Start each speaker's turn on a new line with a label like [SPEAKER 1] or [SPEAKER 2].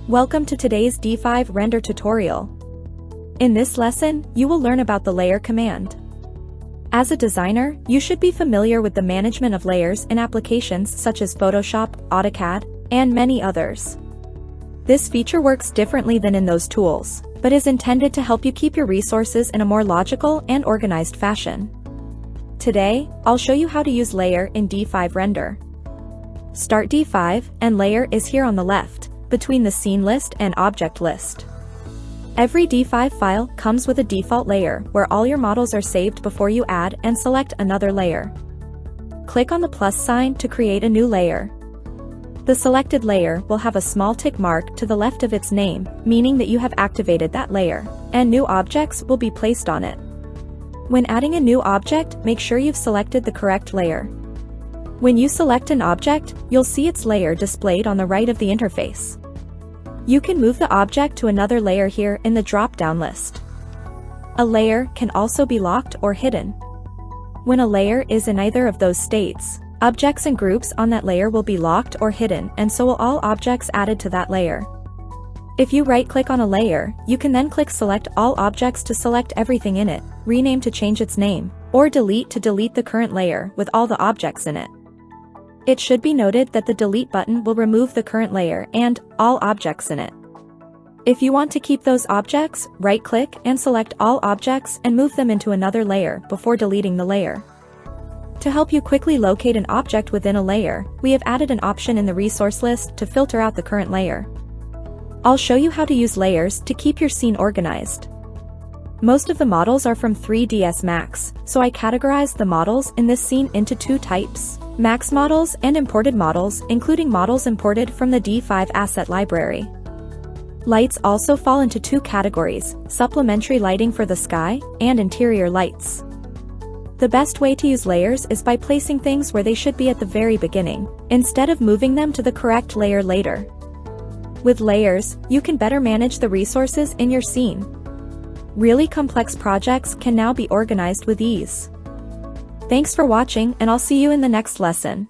[SPEAKER 1] Welcome to today's D5 render tutorial. In this lesson, you will learn about the layer command. As a designer, you should be familiar with the management of layers in applications such as Photoshop, AutoCAD, and many others. This feature works differently than in those tools, but is intended to help you keep your resources in a more logical and organized fashion. Today, I'll show you how to use layer in D5 render. Start D5, and layer is here on the left, between the scene list and object list. Every D5 file comes with a default layer where all your models are saved before you add and select another layer. Click on the plus sign to create a new layer. The selected layer will have a small tick mark to the left of its name, meaning that you have activated that layer, and new objects will be placed on it. When adding a new object, make sure you've selected the correct layer. When you select an object, you'll see its layer displayed on the right of the interface. You can move the object to another layer here in the drop-down list. A layer can also be locked or hidden. When a layer is in either of those states, objects and groups on that layer will be locked or hidden, and so will all objects added to that layer. If you right-click on a layer, you can then click Select All Objects to select everything in it, Rename to change its name, or Delete to delete the current layer with all the objects in it. It should be noted that the Delete button will remove the current layer and all objects in it. If you want to keep those objects, right-click and select All Objects and move them into another layer before deleting the layer. To help you quickly locate an object within a layer, we have added an option in the resource list to filter out the current layer. I'll show you how to use layers to keep your scene organized. Most of the models are from 3ds Max, so I categorized the models in this scene into two types: Max models and imported models, including models imported from the D5 asset library. Lights also fall into two categories: supplementary lighting for the sky and interior lights. The best way to use layers is by placing things where they should be at the very beginning, instead of moving them to the correct layer later. With layers, you can better manage the resources in your scene. Really complex projects can now be organized with ease. Thanks for watching, and I'll see you in the next lesson.